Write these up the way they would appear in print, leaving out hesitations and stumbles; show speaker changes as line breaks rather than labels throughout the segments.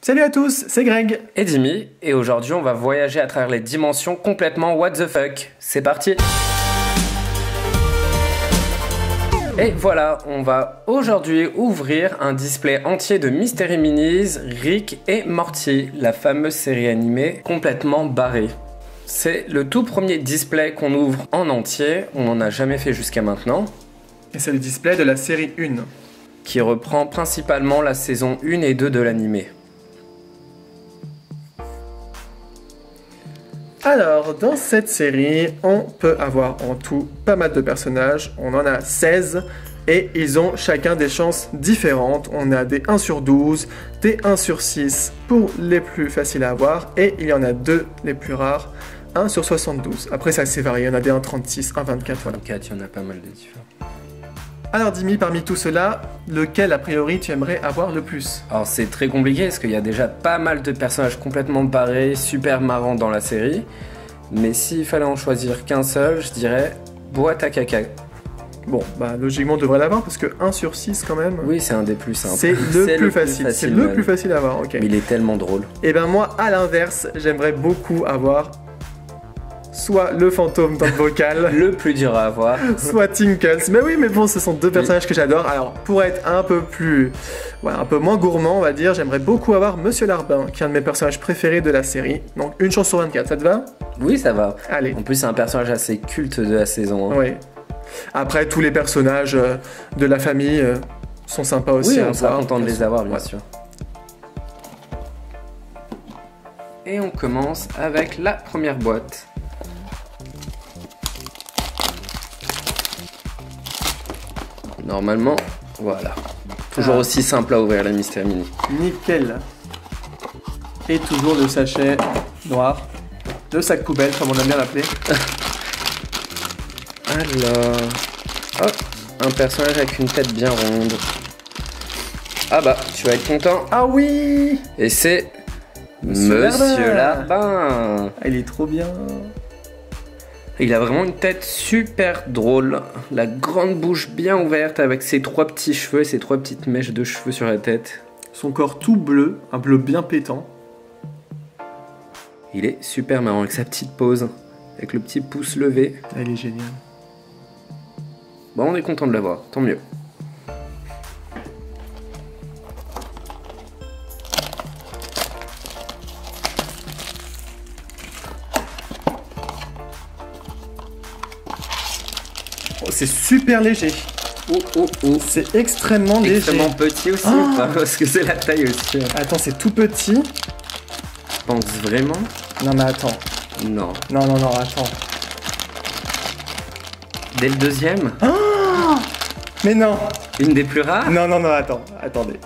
Salut à tous, c'est Greg
et Dimi, et aujourd'hui on va voyager à travers les dimensions complètement what the fuck. C'est parti. Et voilà, on va aujourd'hui ouvrir un display entier de Mystery Minis, Rick et Morty, la fameuse série animée complètement barrée. C'est le tout premier display qu'on ouvre en entier, on n'en a jamais fait jusqu'à maintenant.
Et c'est le display de la série 1.
Qui reprend principalement la saison 1 et 2 de l'animé.
Alors, dans cette série, on peut avoir en tout pas mal de personnages. On en a 16 et ils ont chacun des chances différentes. On a des 1 sur 12, des 1 sur 6 pour les plus faciles à avoir et il y en a 2 les plus rares, 1 sur 72. Après, ça c'est varié, il y en a des 1 36, 1 24, voilà.
24, il y en a pas mal de différents.
Alors Dimi, parmi tout cela, lequel a priori tu aimerais avoir le plus?
Alors c'est très compliqué parce qu'il y a déjà pas mal de personnages complètement barrés, super marrants dans la série. Mais s'il fallait en choisir qu'un seul, je dirais boîte à caca.
Bon, bah logiquement on devrait l'avoir parce que 1 sur 6 quand même...
Oui, c'est un des plus simples.
C'est le plus facile, c'est le plus facile à avoir, ok.
Mais il est tellement drôle.
Et ben moi, à l'inverse, j'aimerais beaucoup avoir... soit le fantôme dans le bocal,
le plus dur à avoir,
soit Tinkles. Mais oui, mais bon, ce sont deux personnages que j'adore. Alors, pour être un peu plus, ouais, un peu moins gourmand, on va dire, j'aimerais beaucoup avoir Monsieur Larbin, qui est un de mes personnages préférés de la série. Donc, une chance sur 24, ça te va?
Oui, ça va.
Allez.
En plus, c'est un personnage assez culte de la saison. Hein.
Oui. Après, tous les personnages de la famille sont sympas aussi.
Oui, on sera content de les avoir, bien sûr. Et on commence avec la première boîte. Normalement, voilà. Toujours aussi simple à ouvrir la Mystery Mini.
Nickel. Et toujours le sachet noir. Le sac poubelle, comme on aime bien l'appeler.
Alors... Hop, un personnage avec une tête bien ronde. Ah bah, tu vas être content.
Ah oui!
Et c'est... Monsieur Larbin.
Il est trop bien.
Il a vraiment une tête super drôle, la grande bouche bien ouverte avec ses 3 petits cheveux et ses 3 petites mèches de cheveux sur la tête.
Son corps tout bleu, un bleu bien pétant.
Il est super marrant avec sa petite pose, avec le petit pouce levé.
Il est génial.
Bon, on est content de l'avoir, tant mieux.
C'est super léger. C'est extrêmement léger.
Extrêmement petit aussi, parce que c'est la taille aussi.
Attends, c'est tout petit.
Tu penses vraiment?
Non mais attends.
Non.
Non, attends.
Dès le deuxième?
Oh, mais non.
Une des plus rares?
Non, attendez.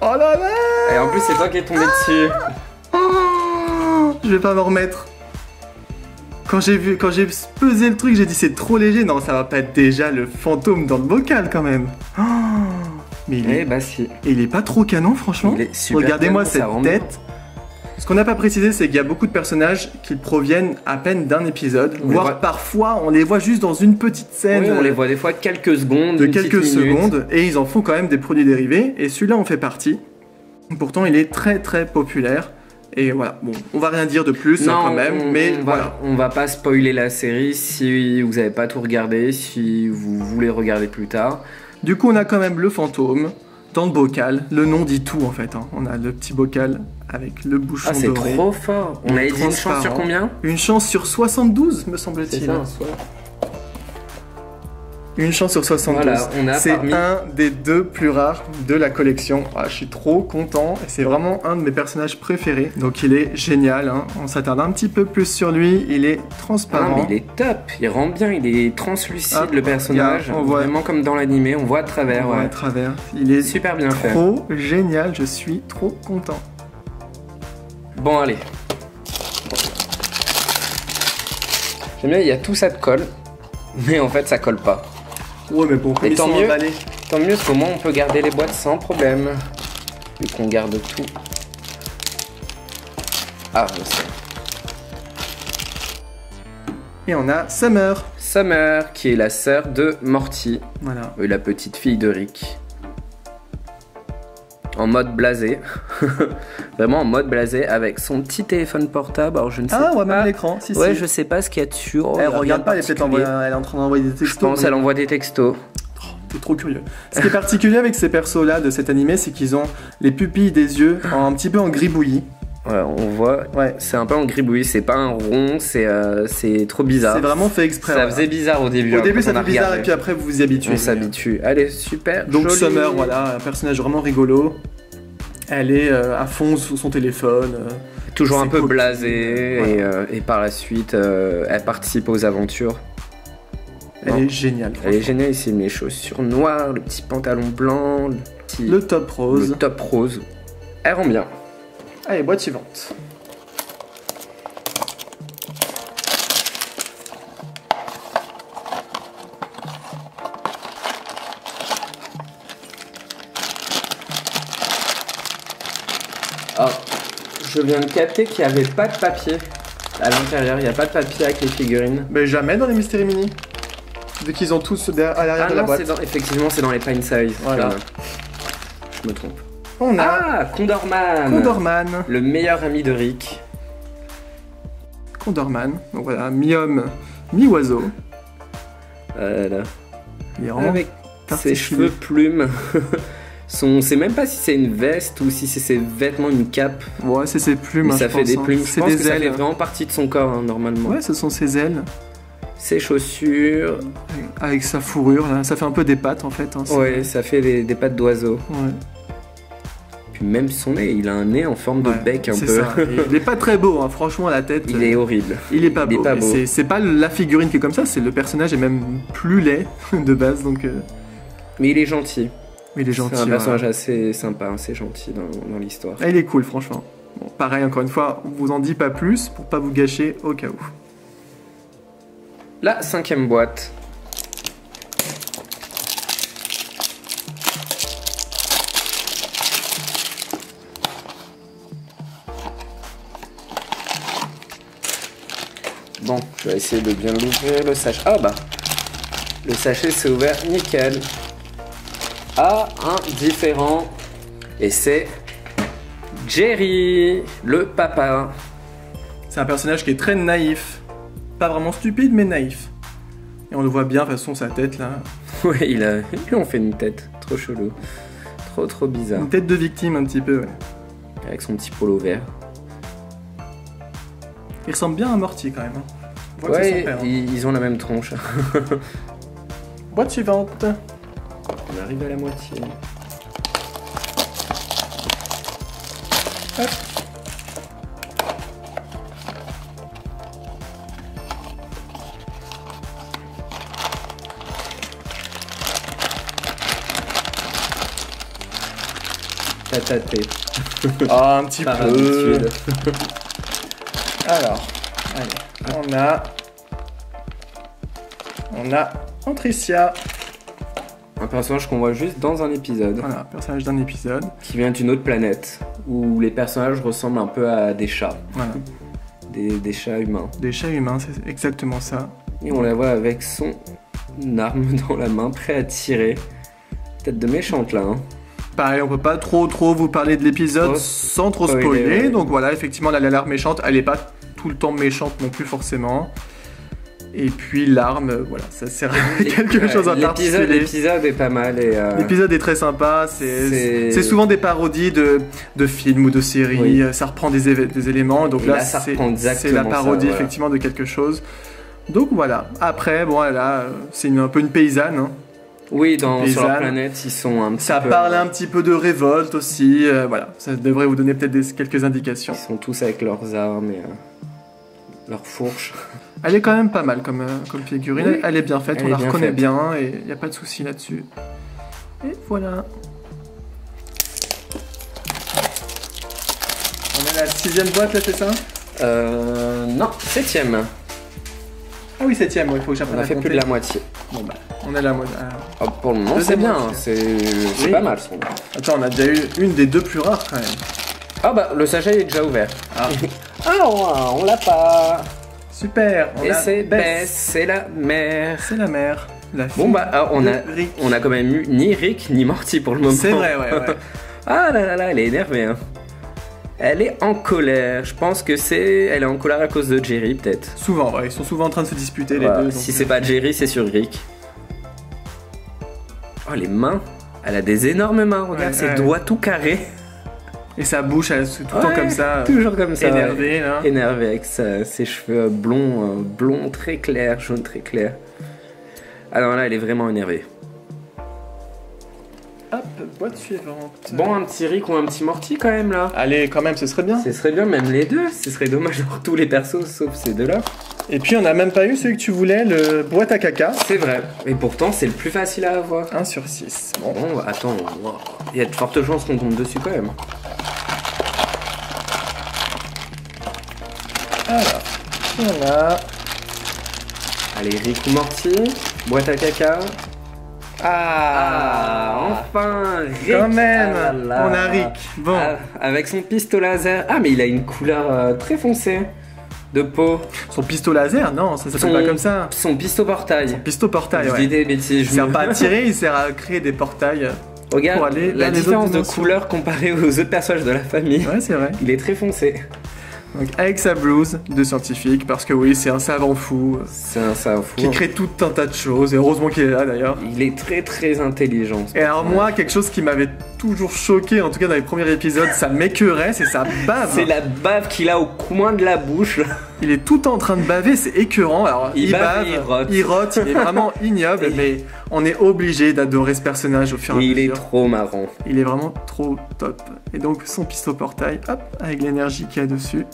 Oh là là.
Et en plus, c'est toi qui es tombé dessus.
Oh, je vais pas me remettre. Quand j'ai pesé le truc, j'ai dit c'est trop léger. Non, ça va pas être déjà le fantôme dans le bocal quand même. Oh, mais il est pas trop canon, franchement.
Il est super.
Regardez-moi cette tête. Ce qu'on n'a pas précisé, c'est qu'il y a beaucoup de personnages qui proviennent à peine d'un épisode, voire parfois on les voit juste dans une petite scène.
Oui, on les voit des fois quelques secondes.
De quelques secondes, et ils en font quand même des produits dérivés. Et celui-là en fait partie. Pourtant, il est très très populaire. Et voilà, bon, on va rien dire de plus quand même, mais voilà.
On va pas spoiler la série si vous avez pas tout regardé, si vous voulez regarder plus tard.
Du coup, on a quand même le fantôme dans le bocal. Le nom dit tout en fait. Hein. On a le petit bocal avec le bouchon doré.
C'est trop fort. On avait dit une chance sur combien?
Une chance sur 72, me semble-t-il.
C'est ça,
Une chance sur 72. Voilà, c'est un des 2 plus rares de la collection. Ah, je suis trop content. C'est vraiment un de mes personnages préférés. Donc il est génial. Hein. On s'attarde un petit peu plus sur lui. Il est transparent.
Ah, mais il est top. Il rend bien. Il est translucide le personnage. On voit vraiment comme dans l'animé. On voit à travers.
On voit à travers. Il est
super bien fait.
Trop génial. Je suis trop content.
Bon, allez. J'aime bien. Il y a tout ça de colle. Mais en fait, ça colle pas.
Ouais, mais bon,
et tant mieux, parce qu'au moins on peut garder les boîtes sans problème. Vu qu'on garde tout. Ah, je sais.
Et on a Summer.
Summer, qui est la sœur de Morty.
Voilà.
La petite fille de Rick. En en mode blasé. Vraiment en mode blasé avec son petit téléphone portable. Alors je ne sais
Ah,
pas.
ouais, même l'écran. Si,
Ouais,
si.
je sais pas ce qu'il y a dessus. Oh,
Elle
il y a
regarde pas,
rien de
elle est en train d'envoyer des textos.
Je pense
mais-
qu'elle envoie des textos.
T'es trop curieux. Ce qui est particulier avec ces persos-là de cet animé, c'est qu'ils ont les pupilles des yeux un petit peu en gribouillis.
Ouais, on voit.
Ouais.
C'est un peu en gribouille. C'est pas un rond. C'est trop bizarre.
C'est vraiment fait exprès.
Ça
voilà.
faisait bizarre au début.
Au
hein,
début,
quand
ça
on a
fait bizarre
regardé.
et puis après, vous vous y habituez.
On s'habitue. Allez, super.
Donc
joli.
Summer, voilà, un personnage vraiment rigolo. Elle est à fond sous son téléphone.
Toujours un
C'est
peu
cool.
blasée et par la suite, elle participe aux aventures.
Elle
Non.
est géniale.
Elle est géniale ici, les chaussures noires, le petit pantalon blanc,
Le top rose.
le top rose. Elle rend bien.
Allez, boîte suivante.
Ah, je viens de capter qu'il n'y avait pas de papier à l'intérieur. Il n'y a pas de papier avec les figurines.
Mais jamais dans les Mystery Mini. Vu qu'ils ont tous à l'arrière
Ah
de la
non,
boîte.
effectivement, c'est dans les Pine Size.
Voilà.
Je me trompe.
On a
Ah, Condorman.
Condorman.
Le meilleur ami de Rick.
Condorman. Donc voilà, mi-homme, mi-oiseau.
Là.
Il est vraiment
Avec ses
particulier.
cheveux plumes. C'est même pas si c'est une veste ou si c'est ses vêtements, une cape.
Ouais, c'est ses plumes.
Mais
hein,
ça
je
fait
pense,
des
hein.
plumes. Je
C'est
pense que
des
ça fait
ailes.
vraiment partie de son corps, hein, normalement.
Ouais, ce sont ses ailes.
Ses chaussures.
Avec sa fourrure, là. Ça fait un peu des pattes en fait. hein, c'est-
Ouais, ça fait des pattes d'oiseau.
Ouais.
Puis même son nez, il a un nez en forme de
Ouais,
bec un
c'est
peu.
ça. Il est pas très beau, hein. Franchement, la tête.
Il est horrible.
Il est pas
il est
beau.
pas
Mais
beau.
c'est pas la figurine qui est comme ça, c'est le personnage est même plus laid de base, donc.
Mais il est gentil.
Mais il est gentil.
C'est un
ouais.
personnage assez sympa, assez gentil dans l'histoire.
Ah, il est cool, franchement. Bon, pareil, encore une fois, on vous en dit pas plus pour pas vous gâcher au cas où.
La 5e boîte. Bon, je vais essayer de bien l'ouvrir, le sachet. Ah bah, le sachet s'est ouvert, nickel. Ah, un différent. Et c'est Jerry, le papa.
C'est un personnage qui est très naïf. Pas vraiment stupide, mais naïf. Et on le voit bien, de toute façon, sa tête là.
Ouais, ils lui ont fait une tête, trop chelou. Trop bizarre.
Une tête de victime un petit peu, ouais.
Avec son petit polo vert.
Il ressemble bien à Morty quand même. hein. On voit que c'est son
Ouais,
père, hein.
ils ont la même tronche.
Boîte suivante.
On arrive à la moitié.
Hop.
Tataté.
Ah, un petit
Par
peu.
habitude.
Alors, allez, on a Antricia.
Un personnage qu'on voit juste dans un épisode,
Voilà, personnage d'un épisode.
qui vient d'une autre planète, où les personnages ressemblent un peu à des chats.
Voilà,
Des chats humains.
des chats humains, c'est exactement ça.
Et on la voit avec son arme dans la main, prêt à tirer. Tête de méchante là, hein.
Pareil, on peut pas trop vous parler de l'épisode
Trop
sans trop
spoiler,
spoiler.
ouais.
Donc voilà, effectivement, elle a l'air méchante. Elle est pas tout le temps méchante non plus forcément. Et puis l'arme, voilà, ça sert à quelque chose en particulier.
L'épisode est pas mal et
L'épisode est très sympa. C'est souvent des parodies de films ou de séries.
Oui.
Ça reprend des éléments. Donc
Et
là,
là, ça
c'est
reprend
c'est la
exactement
parodie
ça, voilà.
effectivement de quelque chose. Donc voilà. Après, bon, là, c'est un peu une paysanne. hein.
oui, sur leur
paysanne.
planète, ils sont un petit
Ça
peu...
parle un petit peu de révolte aussi. Voilà, ça devrait vous donner peut-être quelques indications.
Ils sont tous avec leurs armes et leurs fourches.
Elle est quand même pas mal comme figurine.
Oui.
Elle est bien faite,
Elle
on
est
la
bien
reconnaît
faite.
bien et il n'y a pas de souci là-dessus. Et voilà. On est à la 6ème boîte là, c'est ça?
Non, 7ème.
Ah oui, 7ème, il faut que
On
j'apprenne
a
à
fait
compter.
plus de la moitié.
Bon bah, on est là.
Oh, pour le moment, c'est
Deuxième
bien.
moitié.
C'est
Oui.
pas mal. Son...
Attends, on a déjà eu une des deux plus rares quand même.
Ah bah, le sachet est déjà ouvert.
Ah.
Ah, on l'a pas.
Super. On
Et
a
c'est
Bess.
Bess, c'est la mère.
C'est la mère. La fille
Bon bah, on
de
a,
Rick.
on a quand même eu ni Rick ni Morty pour le moment.
C'est vrai, ouais.
Ah là là là, elle est énervée. Hein. Elle est en colère. Je pense que elle est en colère à cause de Jerry, peut-être.
Souvent, ouais, ils sont souvent en train de se disputer les deux.
Si c'est pas Jerry, c'est sur Rick. Oh, les mains. Elle a des énormes mains, regarde, ses doigts tout carrés.
Et sa bouche, elle est tout le temps comme ça.
Toujours comme ça.
Énervée, là.
Énervée avec ses cheveux blonds très clairs, jaune très clair. Alors là, elle est vraiment énervée.
Hop, boîte suivante.
Bon, un petit Rick ou un petit Morty quand même là.
Allez, quand même, ce serait bien.
Ce serait bien, même les deux. Ce serait dommage d'avoir tous les persos sauf ces deux-là.
Et puis, on n'a même pas eu celui que tu voulais, le boîte à caca.
C'est vrai. Et pourtant, c'est le plus facile à avoir.
1 sur 6.
Bon, attends, il y a de fortes chances qu'on tombe dessus quand même.
Alors, on a...
Allez, Rick ou Morty, boîte à caca. Enfin, Rick.
Quand même,
ah là.
On a Rick. Bon.
Avec son pistolet laser. Ah, mais il a une couleur très foncée de peau.
Son pistolet laser, non, ça s'appelle pas comme ça.
Son pistolet portail.
Pistolet portail, ouais.
Je dis des bêtises.
Il sert pas à tirer, il sert à créer des portails.
Regarde,
pour aller
la différence de couleur comparée aux autres personnages de la famille.
Ouais, c'est vrai.
Il est très foncé.
Donc avec sa blouse de scientifique, parce que oui, c'est un savant fou.
C'est un savant fou.
Qui crée tout un tas de choses, et heureusement qu'il est là d'ailleurs.
Il est très très intelligent.
Et alors moi, quelque chose qui m'avait toujours choqué, en tout cas dans les premiers épisodes, ça m'écœurait, c'est sa bave.
C'est la bave qu'il a au coin de la bouche.
Il est tout en train de baver, c'est écœurant. Alors il bave, il rote, il est vraiment ignoble, mais on est obligé d'adorer ce personnage au fur et à mesure.
Il est trop marrant.
Il est vraiment trop top. Et donc son pistolet portail, hop, avec l'énergie qu'il y a dessus.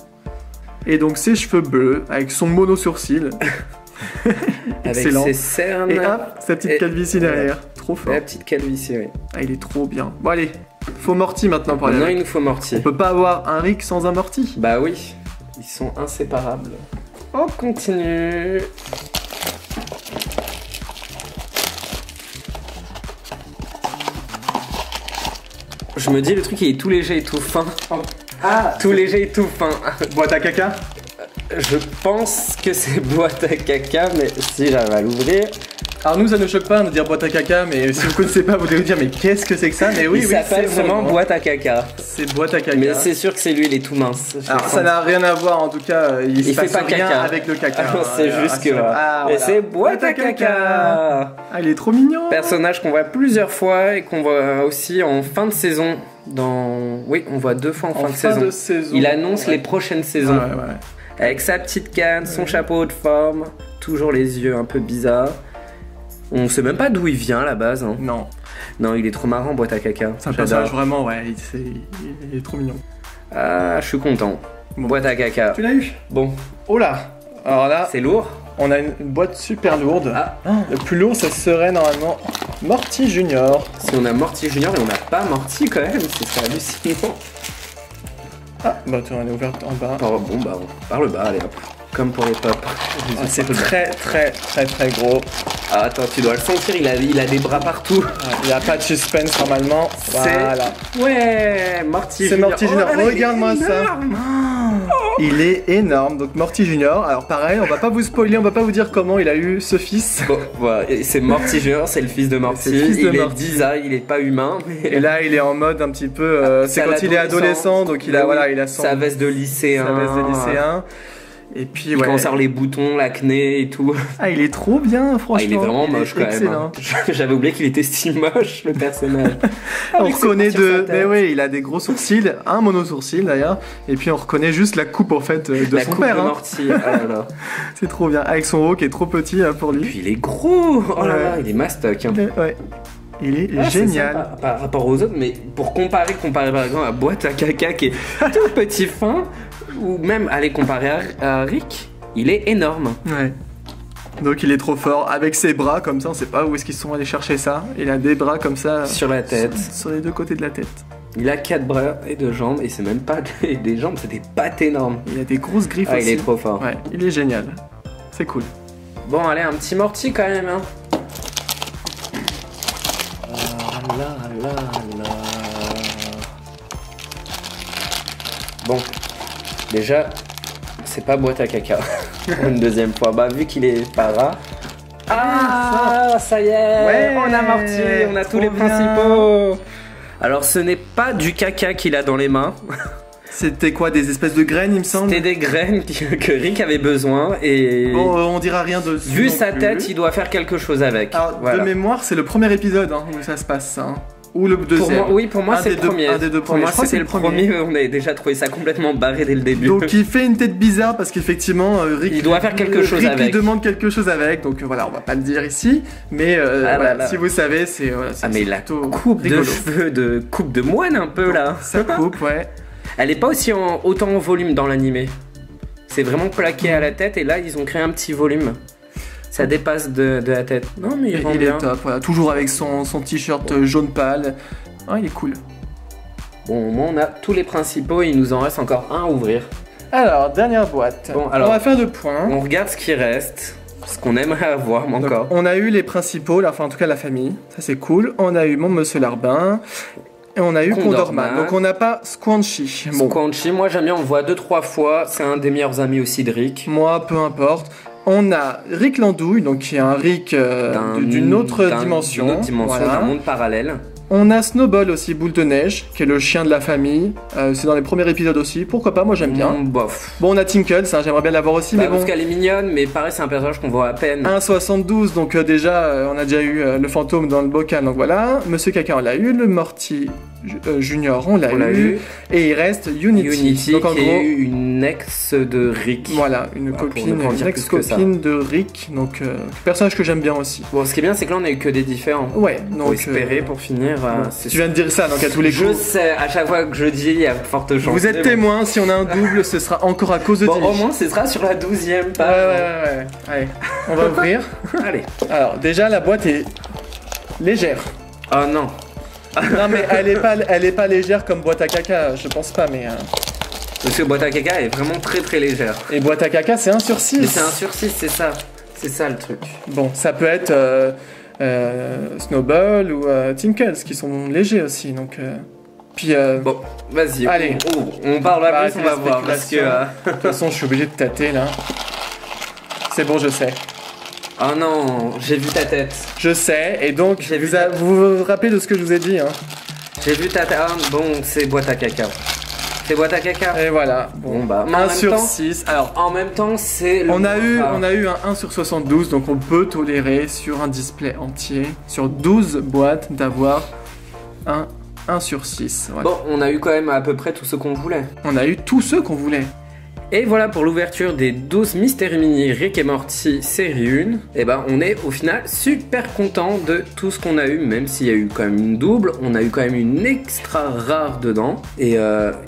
Et donc ses cheveux bleus, avec son mono-sourcil.
Excellent. Avec ses cernes.
Et hop, sa petite calvitie derrière. Trop fort.
La petite calvitie, oui.
Ah, il est trop bien. Bon allez, faut Morty maintenant pour aller.
Non, il nous faut Morty.
On peut pas avoir un Rick sans un Morty.
Bah oui, ils sont inséparables. On continue. Je me dis, le truc il est tout léger et tout fin. Ah, tout léger et tout fin.
Boîte à caca.
Je pense que c'est boîte à caca, mais si j'arrive à l'ouvrir.
Alors nous ça ne choque pas de dire boîte à caca, mais si vous connaissez pas vous devez vous dire mais qu'est-ce que c'est que ça. Mais oui,
il s'appelle vraiment boîte à caca.
C'est boîte à caca.
Mais c'est sûr que c'est lui, il est tout mince.
Alors ça n'a rien à voir en tout cas, il se
fait
passe
pas
rien
caca
avec le caca.
C'est juste que
voilà.
c'est boîte à caca.
Ah il est trop mignon.
Personnage qu'on voit plusieurs fois et qu'on voit aussi en fin de saison. Oui, on voit 2 fois en fin de saison. Il annonce les prochaines saisons.
Ouais.
Avec sa petite canne, son chapeau de forme, toujours les yeux un peu bizarres. On sait même pas d'où il vient à la base. Hein.
Non.
Non, il est trop marrant, boîte à caca.
C'est un personnage vraiment, ouais, il est trop mignon.
Ah, je suis content. Bon. Boîte à caca.
Tu l'as eu?
Bon.
Oh là. Alors là.
C'est lourd.
On a une boîte super lourde.
Ah.
Le plus lourd, ça serait normalement Morty Junior.
Si on a Morty Junior et on n'a pas Morty quand même, c'est hallucinant.
Ah, bah tu en es ouverte en bas.
Oh, bon, bah, par le bas, allez hop. Comme pour les pop.
Ah, c'est très gros.
Ah, attends, tu dois le sentir, il a des bras partout.
Il n'y a pas de suspense normalement. Voilà.
Ouais, Morty Junior.
C'est Morty Junior.
Oh,
regarde-moi ça. Il est énorme. Donc Morty Junior. Alors pareil, on va pas vous spoiler, on va pas vous dire comment il a eu ce fils.
Bon, voilà, c'est Morty Junior, c'est le fils de Morty. Il est Disa, il est pas humain. Mais...
Et là, il est en mode un petit peu. C'est quand il est adolescent, donc il a
sa veste de lycéen. Et puis il commence à avoir les boutons, l'acné et tout.
Ah, il est trop bien, franchement.
Ah, il est vraiment moche quand même. Hein. J'avais oublié qu'il était si moche, le personnage.
On reconnaît mais oui, il a des gros sourcils, un mono-sourcil d'ailleurs. Et puis on reconnaît juste la coupe en fait de son père.
La coupe de Morty, oh là là.
C'est trop bien, avec son haut qui est trop petit pour lui.
Et puis il est gros, oh là là, il est mastoc. Hein.
Ouais. Il est génial.
Par rapport aux autres, mais pour comparer par exemple à boîte à caca qui est tout petit fin, ou même aller comparer à Rick, il est énorme.
Ouais. Donc il est trop fort. Avec ses bras comme ça, on sait pas où est-ce qu'ils sont allés chercher ça. Il a des bras comme ça.
Sur la tête.
Sur les deux côtés de la tête.
Il a 4 bras et 2 jambes, et c'est même pas des jambes, c'est des pattes énormes.
Il a des grosses griffes aussi.
Il est trop fort.
Ouais, il est génial. C'est cool.
Bon, allez, un petit Morty quand même, hein. Bon, déjà, c'est pas boîte à caca. Une deuxième fois, bah vu qu'il est para. Ah, ça y est,
ouais,
on a Morty, on a tous les principaux. Alors ce n'est pas du caca qu'il a dans les mains.
C'était quoi, des espèces de graines, il me semble?
C'était des graines que Rick avait besoin et...
Bon, on dira rien dessus.
Vu sa tête, il doit faire quelque chose avec.
Alors,
voilà.
De mémoire, c'est le premier épisode hein, où ça se passe, hein. Ou le deuxième.
Pour moi c'est le premier.
Un des deux premiers.
Pour moi c'était le premier, on avait déjà trouvé ça complètement barré dès le début.
Donc il fait une tête bizarre parce qu'effectivement Rick...
Il doit faire quelque chose avec.
Rick lui demande quelque chose avec, donc voilà, on va pas le dire ici. Mais voilà, si vous savez, c'est... Voilà,
mais la coupe de cheveux de coupe de moine un peu là.
Ça coupe, ouais.
Elle est pas aussi autant en volume dans l'animé. C'est vraiment plaqué à la tête et là ils ont créé un petit volume. Ça dépasse de la tête. Non mais il
est top, voilà. Toujours avec son t-shirt jaune pâle. Ah, il est cool.
Bon, au moins on a tous les principaux, il nous en reste encore un à ouvrir.
Alors, dernière boîte.
Bon, alors,
on va faire 2 points.
On regarde ce qui reste, ce qu'on aimerait avoir encore.
Donc, on a eu les principaux, là, enfin en tout cas la famille, ça c'est cool. On a eu Mon Monsieur Larbin. Et on a eu Condorman. Donc on n'a pas Squanchy.
Bon. Squanchy, moi j'aime bien, on le voit 2-3 fois. C'est un des meilleurs amis aussi de Rick.
Moi, peu importe. On a Rick Landouille, donc qui est un Rick d'une autre dimension.
D'une autre dimension,
voilà.
D'un monde parallèle.
On a Snowball aussi, boule de neige, qui est le chien de la famille. C'est dans les premiers épisodes aussi. Pourquoi pas, moi j'aime bien.
Bof.
Bon, on a Tinkles, hein, j'aimerais bien l'avoir aussi, mais bon.
Parce qu'elle est mignonne, mais pareil, c'est un personnage qu'on voit à peine.
1,72, donc déjà, on a déjà eu le fantôme dans le bocal, donc voilà. Monsieur Caca, on l'a eu. Le Morty Junior, on l'a eu. Et il reste Unity.
Donc en gros, une ex de Rick.
Voilà, une copine, une ex-copine de Rick. Donc, personnage que j'aime bien aussi.
Bon, ce qui est bien, c'est que là, on a eu que des différents.
Ouais, donc.
Faut espérer pour finir.
Tu viens de dire ça, donc à tous les coups.
Je sais, à chaque fois que je dis, il y a forte chance.
Vous êtes témoin, si on a un double, ce sera encore à cause de
Bon,
Dilly.
au moins, ce sera sur la 12e page.
Ouais. Allez, on va ouvrir.
Allez.
Alors, déjà, la boîte est légère.
Oh non.
Non, mais elle est pas légère comme boîte à caca, je pense pas, mais.
Parce que boîte à caca est vraiment très très légère.
Et boîte à caca, c'est 1/6.
Mais c'est 1/6, c'est ça. C'est ça le truc.
Bon, ça peut être Snowball ou Tinkles qui sont légers aussi, donc. Puis.
Bon, vas-y.
Allez.
On parle pas plus, on va voir. Parce que.
De toute façon, je suis obligé de tâter là. C'est bon, je sais.
Oh non, j'ai vu ta tête.
Je sais, et donc vous vous rappelez de ce que je vous ai dit, hein.
J'ai vu ta tête. Ah, bon, c'est boîte à caca. C'est boîte à caca.
Et voilà.
Bon bah
1/6. Alors
en même temps c'est.
On a eu un 1/72, donc on peut tolérer sur un display entier, sur 12 boîtes, d'avoir un 1/6. Voilà.
Bon, on a eu quand même à peu près tout ce qu'on voulait.
On a eu tous ceux qu'on voulait.
Et voilà pour l'ouverture des 12 Mystery Mini Rick et Morty série 1. Et ben on est au final super content de tout ce qu'on a eu, même s'il y a eu quand même une double, on a eu quand même une extra rare dedans. Et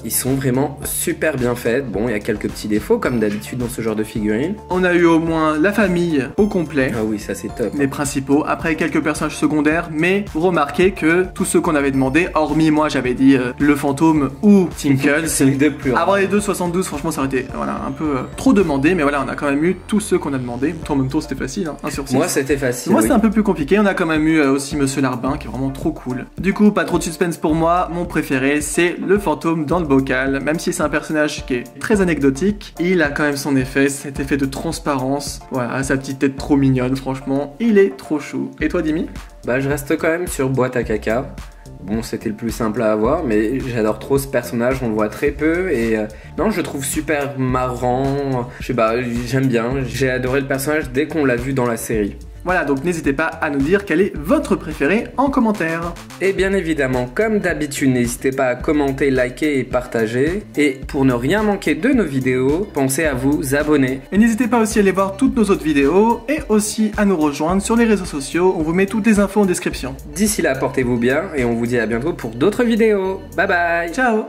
ils sont vraiment super bien faits. Bon, il y a quelques petits défauts comme d'habitude dans ce genre de figurines.
On a eu au moins la famille au complet.
Ah oui, ça c'est top.
Les principaux, après quelques personnages secondaires, mais remarquez que tous ceux qu'on avait demandé, hormis moi j'avais dit le fantôme ou Tinkles,
c'est les deux plus rares.
Avoir les deux 72, franchement ça aurait été un peu trop demandé, mais voilà, on a quand même eu tous ceux qu'on a demandé. En même temps c'était facile, hein, 1/6.
Moi c'était facile.
Moi c'est un peu plus compliqué, on a quand même eu aussi Monsieur Larbin qui est vraiment trop cool. Du coup, pas trop de suspense pour moi, mon préféré c'est le fantôme dans le bocal. Même si c'est un personnage qui est très anecdotique, il a quand même son effet, cet effet de transparence. Voilà, sa petite tête trop mignonne, franchement, il est trop chou. Et toi Dimi?
Bah je reste quand même sur boîte à caca. Bon, c'était le plus simple à avoir, mais j'adore trop ce personnage, on le voit très peu et non, je le trouve super marrant. Je sais pas, j'aime bien, j'ai adoré le personnage dès qu'on l'a vu dans la série.
Voilà, donc n'hésitez pas à nous dire quel est votre préféré en commentaire.
Et bien évidemment, comme d'habitude, n'hésitez pas à commenter, liker et partager. Et pour ne rien manquer de nos vidéos, pensez à vous abonner.
Et n'hésitez pas aussi à aller voir toutes nos autres vidéos et aussi à nous rejoindre sur les réseaux sociaux. On vous met toutes les infos en description.
D'ici là, portez-vous bien et on vous dit à bientôt pour d'autres vidéos. Bye bye.
Ciao.